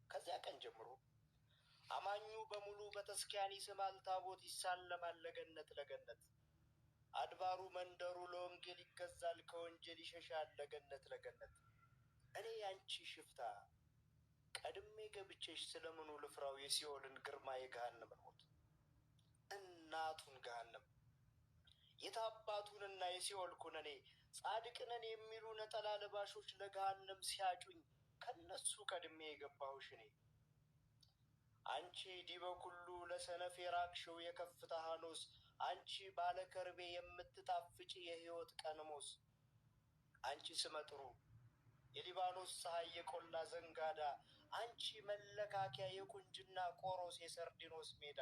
ከዚያ ቀን ጀምሮ አማኙ በሙሉ በተስኪያን ይስማል፣ ታቦት ይሳለማል ለገነት ለገነት። አድባሩ መንደሩ ለወንጌል ይገዛል፣ ከወንጀል ይሸሻል ለገነት ለገነት። እኔ ያንቺ ሽፍታ ቀድሜ ገብቼሽ ስለምኑ ልፍራው የሲኦልን ግርማ የገሃነምን ሞት። እናቱን ገሃነም የታባቱንና የሲኦል ኩነኔ ጻድቅነን የሚሉ ነጠላ ለባሾች ለገሃነም ሲያጩኝ ከነሱ ቀድሜ የገባሁሽ እኔ። አንቺ ዲበ ኩሉ ለሰነፍ የራቅሽው የከፍታ ሐኖስ፣ አንቺ ባለከርቤ የምትጣፍጭ የሕይወት ቀንሞስ፣ አንቺ ስመጥሩ የሊባኖስ ፀሐይ የቆላ ዘንጋዳ፣ አንቺ መለካኪያ የቁንጅና ቆሮስ የሰርዲኖስ ሜዳ።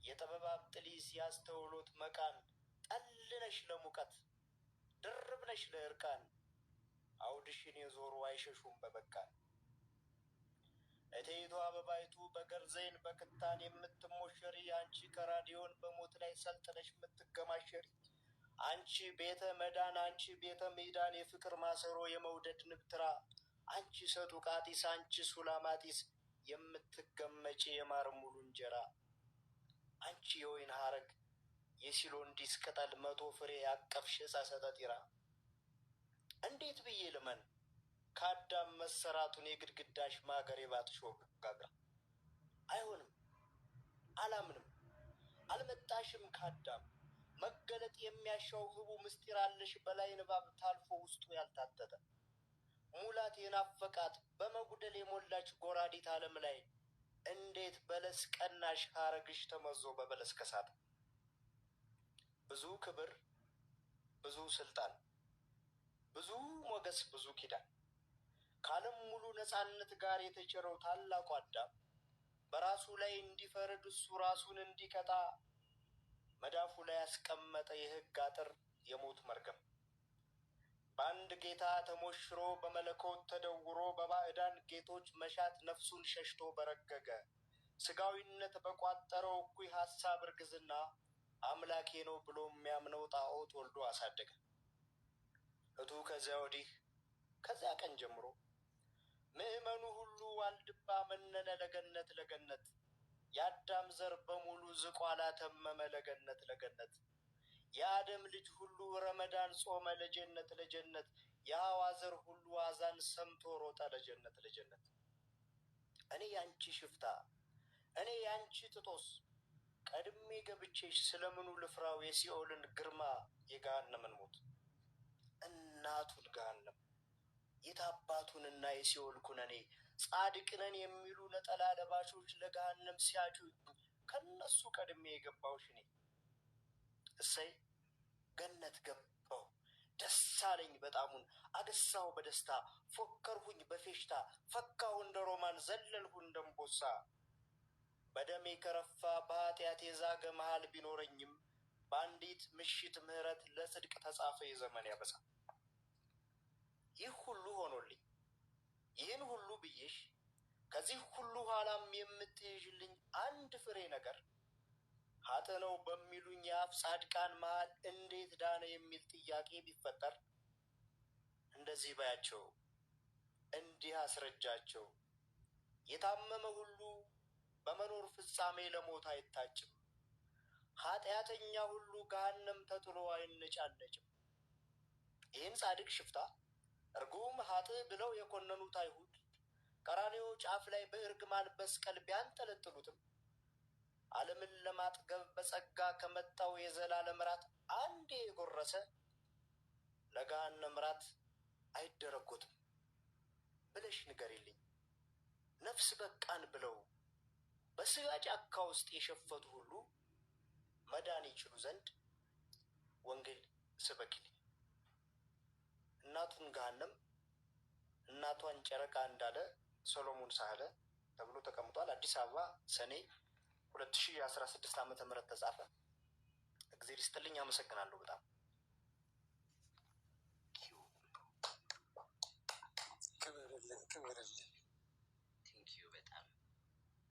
የጥበባብ ጥሊስ ያስተውሎት መቃን፣ ጠልነሽ ለሙቀት ድርብነሽ ለእርቃን፣ አውድሽን የዞሩ አይሸሹም በበቃን። እቴይቱ አበባይቱ በገርዘይን በክታን የምትሞሸሪ፣ አንቺ ከራዲዮን በሞት ላይ ሰልጥነሽ የምትገማሸሪ፣ አንቺ ቤተ መዳን አንቺ ቤተ ሜዳን የፍቅር ማሰሮ የመውደድ ንብትራ፣ አንቺ ሰጡቃጢስ አንቺ ሱላማጢስ የምትገመጪ የማር ሙሉ እንጀራ፣ አንቺ የወይን ሐረግ የሲሎንዲስ ቅጠል 100 ፍሬ ያቀፍሽ ዕፀ ሰጠጢራ። እንዴት ብዬ ልመን ከአዳም መሰራቱን የግድግዳሽ ማገር የባትሽ ጋግራ? አይሆንም፣ አላምንም፣ አልመጣሽም ከአዳም መገለጥ የሚያሻው ህቡ ምስጢር አለሽ በላይ ንባብ ታልፎ ውስጡ ያልታተተ። ሙላት የናፈቃት በመጉደል የሞላች ጎራዲት ዓለም ላይ እንዴት በለስ ቀናሽ ሐረግሽ ተመዞ በበለስ ከሳት። ብዙ ክብር ብዙ ስልጣን ብዙ ሞገስ ብዙ ኪዳን ከዓለም ሙሉ ነፃነት ጋር የተቸረው ታላቁ አዳም በራሱ ላይ እንዲፈርድ እሱ ራሱን እንዲቀጣ መዳፉ ላይ ያስቀመጠ የሕግ አጥር የሞት መርገም። በአንድ ጌታ ተሞሽሮ በመለኮት ተደውሮ በባዕዳን ጌቶች መሻት ነፍሱን ሸሽቶ በረገገ ስጋዊነት በቋጠረው እኩይ ሐሳብ እርግዝና አምላኬ ነው ብሎ የሚያምነው ጣዖት ወልዶ አሳደገ። እቱ ከዚያ ቀን ጀምሮ ምእመኑ ሁሉ ዋልድባ መነነ ለገነት ለገነት። የአዳም ዘር በሙሉ ዝቋላ ተመመ ለገነት ለገነት። የአደም ልጅ ሁሉ ረመዳን ጾመ ለጀነት ለጀነት። የሐዋ ዘር ሁሉ አዛን ሰምቶ ሮጠ ለጀነት ለጀነት። እኔ ያንቺ ሽፍታ እኔ ያንቺ ጥጦስ ቀድሜ ገብቼሽ ስለምኑ ልፍራው የሲኦልን ግርማ የገሃነምን ሞት። እናቱን ገሃነም የታባቱንና የሲኦል ኩነኔ ጻድቅነን የሚሉ ነጠላ ለባሾች ለገሃነም ሲያጩኝ ከነሱ ቀድሜ የገባሁሽ እኔ። እሰይ ገነት ገባሁ ደስ አለኝ በጣሙን፣ አገሳሁ በደስታ ፎከርሁኝ በፌሽታ፣ ፈካሁ እንደ ሮማን ዘለልሁ እንደንቦሳ። በደሜ ከረፋ በኃጢአት የዛገ መሃል ቢኖረኝም በአንዲት ምሽት ምህረት ለጽድቅ ተጻፈ የዘመን ያበሳ። ይህ ሁሉ ሆኖልኝ ይህን ሁሉ ብዬሽ ከዚህ ሁሉ ኋላም የምትይዥልኝ አንድ ፍሬ ነገር ኃጥእ ነው በሚሉኝ የአፍ ጻድቃን መሃል እንዴት ዳነ የሚል ጥያቄ ቢፈጠር እንደዚህ ባያቸው እንዲህ አስረጃቸው። የታመመ ሁሉ በመኖር ፍጻሜ ለሞት አይታጭም። ኃጢአተኛ ሁሉ ገሃነም ተጥሎ አይነጫነጭም። ይህን ጻድቅ ሽፍታ እርጉም ኃጥእ ብለው የኮነኑት አይሁድ ቀራንዮ ጫፍ ላይ በእርግማን መስቀል ቢያንጠለጥሉትም ዓለምን ለማጥገብ በጸጋ ከመጣው የዘላለም ራት አንዴ የጎረሰ ለገሃነም ራት አይደረጎትም ብለሽ ንገሪልኝ። ነፍስ በቃን ብለው በስጋ ጫካ ውስጥ የሸፈቱ ሁሉ መዳን ይችሉ ዘንድ ወንጌል ስበኪልኝ። እናቱን ገሃነም እናቷን ጨረቃ እንዳለ ሰሎሞን ሳህለ ተብሎ ተቀምጧል። አዲስ አበባ ሰኔ 2016 ዓመተ ምህረት ተጻፈ። እግዚአብሔር ይስጥልኝ። አመሰግናለሁ በጣም ክብርልን።